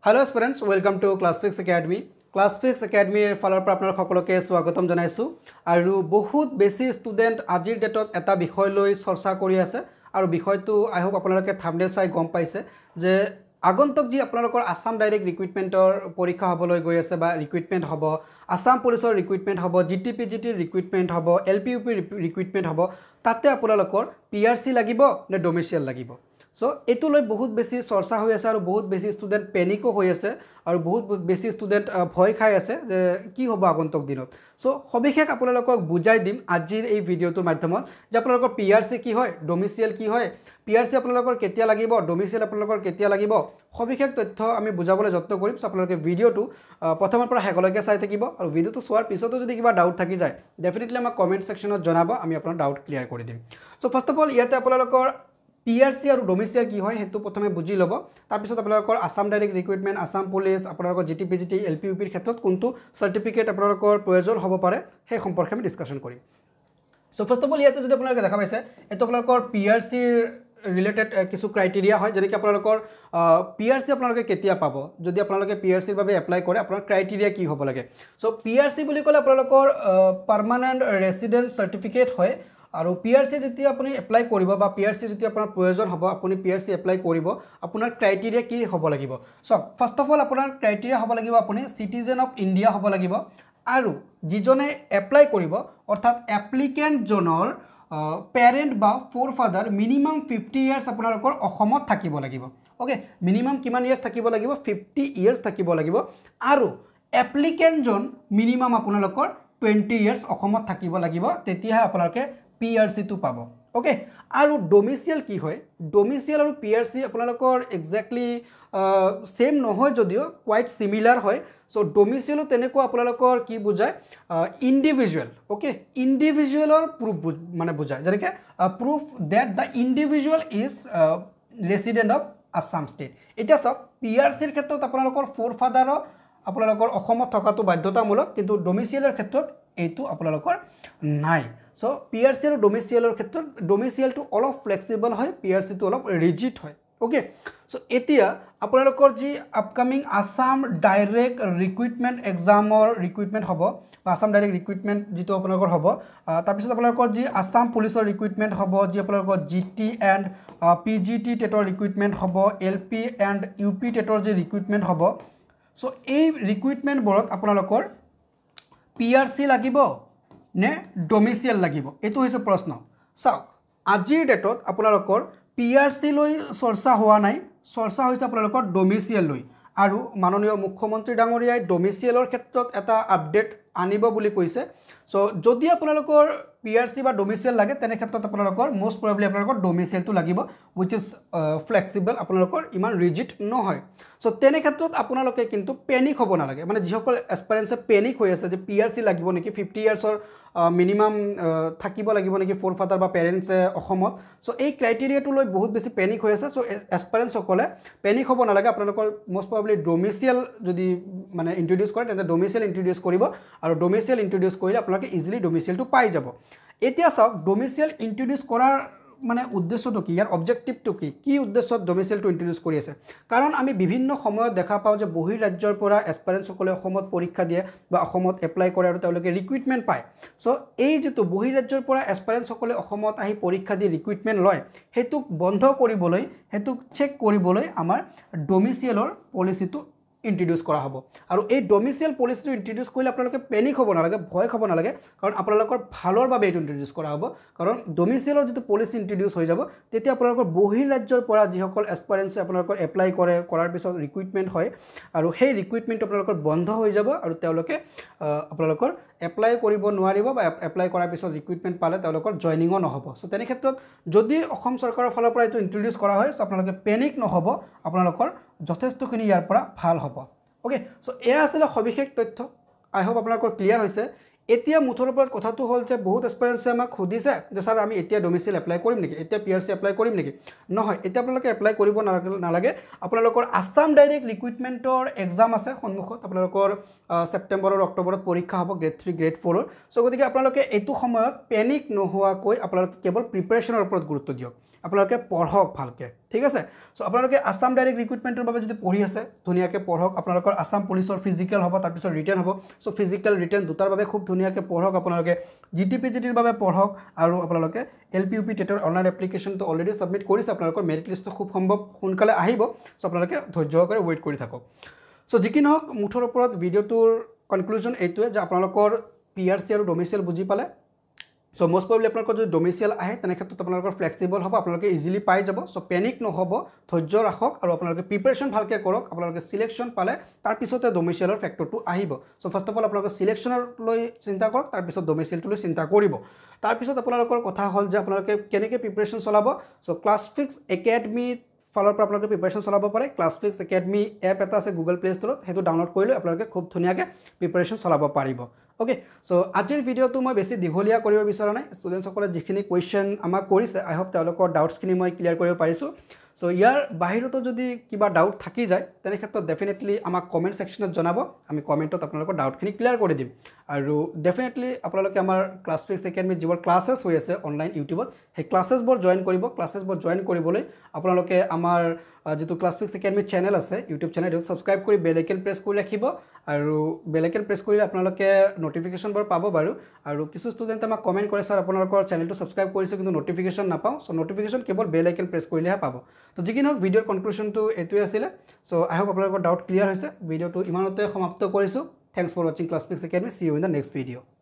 Hello students, welcome to Classfix Academy. Classfix Academy ফালৰ পৰা আপোনালোক সকলোকে স্বাগতম জনাইছো আৰু বহুত বেছি ষ্টুডেন্ট আজিৰ ডেটত এটা বিষয় লৈ চৰ্চা কৰি আছে আৰু বিষয়টো আই হোপ আপোনালোকে থাম্বনেল চাই গম পাইছে যে আগন্তুক যি আপোনালোকৰ আসাম ডাইৰেক্ট ৰিক্ৰুটমেন্টৰ পৰীক্ষা হ'বলৈ গৈ আছে বা ৰিক্ৰুটমেন্ট হ'ব আসাম পুলিচৰ ৰিক্ৰুটমেন্ট হ'ব জিটিপিজিটি ৰিক্ৰুটমেন্ট হ'ব এলপিইউপি ৰিক্ৰুটমেন্ট হ'ব তাতে আপোনালোকৰ পিআৰসি লাগিব নে ডোমিচিয়েল লাগিব So, etu loi bahut besi sorsa hoi ase aru bahut besi student panic hoi ase aru bahut besi student bhoy khai ase je ki hobo agontok dinot so hobikhek apnalokok bujai dim ajir ei video tur madhyamot je apnalokor PRC ki hoy domicile ki hoy PRC apnalokor ketia lagibo domicile apnalokor ketia lagibo hobikhek tothyo ami bujabole jotno korim so apnaloke video tu prothomor pora hekoloke sai thakibo aru video tu swar pisoto jodi kiba doubt thaki jay definitely ama comment section ot janabo ami apnar doubt clear kori dim so first of all yate apnalokor PRC আৰু ডোমিচিয়েল কি হয় হেতু প্ৰথমে বুজি লব তাৰ পিছত আপোনালোকৰ Assam direct recruitment Assam police আপোনালোকৰ জিটিপিজিটি এলপিইউপিৰ ক্ষেত্ৰত কোনটো সাৰ্টিফিকেট আপোনালোকৰ প্ৰয়োজন হ'ব পাৰে সেই সম্পৰ্কে আমি ডিসকাশন কৰিম সো ফাৰ্স্ট অফ অল ইয়াতে যদি আপোনালোকে দেখা পাইছে এটো আপোনালোকৰ PRC ৰিলেটেড কিছু ক্ৰাইটেৰিয়া হয় যেনে কি আপোনালোকৰ PRC আপোনালোকে কেতিয়া পাব যদি আপোনালোকে PRC ৰ বাবে এপ্লাই কৰে আপোনাৰ ক্ৰাইটেৰিয়া কি হ'ব লাগে সো PRC বুলি ক'লে আপোনালোকৰ পাৰ্মানেন্ট ৰেসিডেন্স সাৰ্টিফিকেট হয় আৰু PRC যেতিয়া আপুনি এপ্লাই কৰিব বা PRC যেতিয়া আপোনাৰ প্ৰয়োজন হ'ব আপুনি PRC এপ্লাই কৰিব আপোনাৰ ক্ৰাইটেৰিয়া কি হ'ব লাগিব সো ফাৰ্স্ট অফ অল আপোনাৰ ক্ৰাইটেৰিয়া হ'ব লাগিব আপুনি সিটিজেন অফ ইন্ডিয়া হ'ব লাগিব আৰু যিজনে এপ্লাই কৰিব অৰ্থাৎ এপ্লিকেন্ট জনৰ পেৰেন্ট বা ফৰফাদাৰ মিনিমাম 50 ইয়াৰ্স আপোনালোকৰ অসমত থাকিব লাগিব ওকে মিনিমাম কিমান ইয়াৰ্স থাকিব লাগিব 50 ইয়াৰ্স থাকিব লাগিব আৰু এপ্লিকেন্ট জন মিনিমাম আপোনালোকৰ 20 ইয়াৰ্স অসমত থাকিব লাগিব তেতিয়া আপোনালোকে PRC to pabo okay aru domicile ki hoy domicile aru PRC apnalokor exactly same nohoy jodio quite similar hoy so domicile teneko apnalokor ki bujay individual okay individual or proof mane bujay janeke proof that the individual is resident of Assam state eta sok PRC er khetrot apnalokor forefather আপোনালোকৰ অসমত থকাটো বাধ্যতামূলক কিন্তু ডোমিচিয়েলৰ ক্ষেত্ৰত এইটো আপোনালোকৰ নাই so PRC আৰু ডোমিচিয়েলৰ ক্ষেত্ৰত ডোমিচিয়েলটো অলপ ফ্লেক্সিবল হয় PRC টো অলপ ৰিজিড হয় ওকে সো এতিয়া আপোনালোকৰ যি আপকামিং আসাম ডাইৰেক্ট ৰিক্ৰুটমেন্ট এক্সামৰ ৰিক্ৰুটমেন্ট হ'ব বা আসাম ডাইৰেক্ট ৰিক্ৰুটমেন্ট যিটো আপোনালোকৰ হ'ব তাৰ পিছত আপোনালোকৰ যি আসাম পুলিচৰ ৰিক্ৰুটমেন্ট হ'ব যি আপোনালোকৰ GT এণ্ড PGT টেটৰ ৰিক্ৰুটমেন্ট হ'ব LP এণ্ড UP টেটৰ যি ৰিক্ৰুটমেন্ট হ'ব So, এই ৰিক্ৰুটমেন্ট বৰত আপোনালোকৰ PRC লাগিব নে ডোমিচিয়েল লাগিব এটো হৈছে প্ৰশ্ন চাওক আজিৰ ডেটত আপোনালোকৰ PRC লৈ চৰ্চা হোৱা নাই চৰ্চা হৈছে আপোনালোকৰ ডোমিচিয়েল লৈ আৰু মাননীয় মুখ্যমন্ত্ৰী ডাঙৰীয়াই ডোমিচিয়েলৰ ক্ষেত্ৰত এটা আপডেট আনিব বুলি কৈছে সো যদি আপোনালোকৰ PRC বা ডোমিচিয়েল লাগে তেনে ক্ষেত্ৰত আপোনালোকৰ মোস্ট প্ৰবাবলি আপোনালোকৰ ডোমিচিয়েলটো লাগিব which is flexible আপোনালোকৰ ইমান ৰিজিড নহয় সো তেনে ক্ষেত্ৰত আপোনালোকে কিন্তু পেনিক হ'ব নালাগে মানে যিসকল এসপিৰেন্সে পেনিক হৈ আছে যে PRC লাগিব নেকি 50 ইয়াৰ্সৰ মিনিমাম থাকিব লাগিব নেকি ফৰফাদাৰ বা পেৰেন্টছে অসমত সো এই ক্ৰাইটেৰিয়াটো লৈ বহুত বেছি পেনিক হৈ আছে সো এসপিৰেন্স সকলে পেনিক হ'ব নালাগে আপোনালোকৰ মোস্ট প্ৰবাবলি ডোমিচিয়েল যদি মানে ইন্ট্ৰোডিউস কৰে তেন্তে ডোমিচিয়েল ইন্ট্ৰোডিউস কৰিব আৰু ডোমিচিয়েল ইন্ট্ৰোডিউস কৰিলে আপোনালোকে ইজিলি ডোমিচিয়েলটো পাই যাব এতিয়া চাওক ডোমিচিয়েল ইন্ট্ৰোডিউস কৰাৰ মানে উদ্দেশ্যটো কি ইয়াৰ অবজেক্টিভটো কি উদ্দেশ্যত ডোমিচিয়েলটো ইন্ট্ৰোডিউস কৰি আছে কাৰণ আমি বিভিন্ন সময়ত দেখা পাওঁ যে বহিৰ ৰাজ্যৰ পৰা এসপিৰেন্স সকলে অসমত পৰীক্ষা দিয়ে বা অসমত এপ্লাই কৰে আৰু তেওঁলোকে ৰিক্ৰুটমেন্ট পায় সো এই যেটো বহিৰ ৰাজ্যৰ পৰা এসপিৰেন্স সকলে অসমত আহি পৰীক্ষা দি ৰিক্ৰুটমেন্ট লয় হেতুক বন্ধ কৰিবলৈ হেতুক চেক কৰিবলৈ আমাৰ ডোমিচিয়েলৰ পলিচিটো ইন্ট্ৰোডিউস কৰা হ'ব আৰু এই ডোমিচিয়েল পলিচিটো ইন্ট্ৰোডিউস কৰিলে আপোনালোকে পেনিক হ'ব নালাগে ভয় খাব নালাগে কাৰণ আপোনালোকৰ ভালৰ বাবে এইটো ইন্ট্ৰোডিউস কৰা হ'ব কাৰণ ডোমিচিয়েলৰ যেটো পলিচি ইন্ট্ৰোডিউস হৈ যাব তেতিয়া আপোনালোকৰ বহিৰ ৰাজ্যৰ পৰা যিসকল এসপিৰেন্সে আপোনালোকৰ এপ্লাই কৰাৰ পিছত ৰিক্ৰুটমেন্ট হয় আৰু সেই ৰিক্ৰুটমেন্ট আপোনালোকৰ বন্ধ হৈ যাব আৰু তেওঁলোকে আপোনালোকৰ এপ্লাই কৰিব নোৱাৰিব বা এপ্লাই কৰাৰ পিছত ৰিক্ৰুটমেন্ট পালে তেওঁলোকৰ জয়নিংও নহব সো তেনে ক্ষেত্ৰত যদি অসম চৰকাৰৰ ফালৰ পৰা এইটো ইন্ট্ৰোডিউস কৰা হয় সো আপোনালোকে পেনিক নহব আপোনালোকৰ যথেষ্টখিনি ইয়াৰ পৰা ভাল হ'ব ওকে সো এয়া আছিল সবিশেষ তথ্য আই হোপ আপোনালোকৰ ক্লিয়াৰ হৈছে এতিয়া মুঠৰ ওপৰত কথাটো হ'ল যে বহুত এসপিৰেন্সে আমাক খুদিছে যে স্যাৰ আমি এতিয়া ডোমিচিয়েল এপ্লাই কৰিম নেকি এতিয়া PRC এপ্লাই কৰিম নেকি নহয় এতিয়া আপোনালোকে এপ্লাই কৰিব নালাগে আপোনালোকৰ আসাম ডাইৰেক্ট ৰিক্ৰুটমেন্টৰ এক্সাম আছে সন্মুখত আপোনালোকৰ সেপ্টেম্বৰৰ অক্টোবৰত পৰীক্ষা হ'ব গ্ৰেড 3 গ্ৰেড 4 ৰ সো গতিকে আপোনালোকে এইটো সময়ত পেনিক নোহোৱাকৈ আপোনালোকে কেৱল প্ৰিপাৰেচনৰ ওপৰত গুৰুত্ব দিয়ক আপোনালোকে পঢ়ক ভালকে ঠিক আছে সো আপোনালোকে আসাম ডাইৰেক্ট ৰিক্ৰুটমেণ্টৰ বাবে যদি পঢ়ি আছে ধুনীয়াকৈ পঢ়ক আপোনালোকৰ আসাম পুলিচৰ ফিজিকেল হ'ব তাৰ পিছত ৰিটেন হ'ব সো ফিজিকেল ৰিটেন দুটাৰ বাবে খুব ধুনীয়াকৈ পঢ়ক আপোনালোকে জিটিপিজিটিৰ বাবে পঢ়ক আৰু আপোনালোকে এলপিইউপি টেটৰ অনলাইন এপ্লিকেশ্যনটো অলৰেডি সাবমিট কৰিছে আপোনালোকৰ মেৰিট লিষ্টটো খুব সম্ভৱ সোনকালে আহিব সো আপোনালোকে ধৈৰ্য সহকাৰে ৱেইট কৰি থাকক সো যি কি নহওক মুঠৰ ওপৰত ভিডিঅ'টোৰ কনক্লুজন এইটোৱে যে আপোনালোকৰ পিআৰচি আৰু ডমিচিয়েল বুজি পালে সো মোষ্ট প্ৰবলি আপোনালোকৰ যদি ডমিচিয়েল আহে তেনে ক্ষেত্ৰত আপোনালোকৰ ফ্লেক্সিবল হ'ব আপোনালোকে ইজিলি পাই যাব সো পেনিক নহ'ব ধৈৰ্য ৰাখক আৰু আপোনালোকে প্ৰিপাৰেশ্যন ভালকৈ কৰক আপোনালোকে সিলেকশ্যন পালে তাৰ পিছতে ডমিচিয়েলৰ ফেক্টৰটো আহিব সো ফাৰ্ষ্ট অফ অল আপোনালোকে সিলেকশ্যনৰ লৈ চিন্তা কৰক তাৰ পিছত ডমিচিয়েলটো লৈ চিন্তা কৰিব তাৰ পিছত আপোনালোকৰ কথা হ'ল যে আপোনালোকে কেনেকৈ প্ৰিপাৰেশ্যন চলাব সো ক্লাছফিক্স একাডেমি ফালৰ পৰা আপোনালোকে প্ৰিপাৰেশ্যন চলাব পাৰে ক্লাছফিক্স একাডেমি এপ এটা আছে গুগল প্লে ষ্টৰত সেইটো ডাউনলোড কৰি লৈ আপোনালোকে খুব ধুনীয়াকৈ প্ৰিপাৰেশ্যন চলাব পাৰিব ওকে সো আজিৰ ভিডিঅ'টো মই বেছি দীঘলীয়া কৰিব বিচৰা নাই ষ্টুডেণ্টসকলে যিখিনি কুৱেশ্যন আমাক কৰিছে আই হোপ তেওঁলোকৰ ডাউটছখিনি মই ক্লিয়াৰ কৰিব পাৰিছোঁ সো ইয়াৰ বাহিৰতো যদি কিবা ডাউট থাকি যায় তেনে ক্ষেত্ৰত ডেফিনেটলি আমাক কমেণ্ট ছেকশ্যনত জনাব আমি কমেণ্টত আপোনালোকৰ ডাউটখিনি ক্লিয়াৰ কৰি দিম আৰু ডেফিনেটলি আপোনালোকে আমাৰ ক্লাছফিক্স একাডেমিত যিবোৰ ক্লাছেছ হৈ আছে অনলাইন ইউটিউবত সেই ক্লাছেছবোৰ জইন কৰিব ক্লাছেছবোৰ জইন কৰিবলৈ আপোনালোকে আমাৰ যেটো ক্লাছফিক্স একাডেমি চেনেল আছে ইউটিউব চেনেল সেইটো সাবস্ক্ৰাইব কৰি বেল আইকন প্ৰেছ কৰি ৰাখিব আৰু বেল আইকন প্ৰেছ কৰিলে আপোনালোকে নটিফিকেশ্যনবোৰ পাব বাৰু আৰু কিছু ষ্টুডেণ্টে আমাক কমেণ্ট কৰে স্যাৰ আপোনালোকৰ চেনেলটো সাবস্ক্ৰাইব কৰিছে কিন্তু নটিফিকেশ্যন নাপাওঁ সো নটিফিকেশ্যন কেৱল বেল আইকন প্ৰেছ কৰিলেহে পাব তো যি কি নহওক ভিডিঅ'ৰ কনক্লুশ্যনটো এইটোৱে আছিলে সো আই হোপ আপোনালোকৰ ডাউট ক্লিয়াৰ হৈছে ভিডিঅ'টো ইমানতে সমাপ্ত কৰিছোঁ থ্যাংকস ফৰ ৱাচিং Classfix Academy see you in the next video'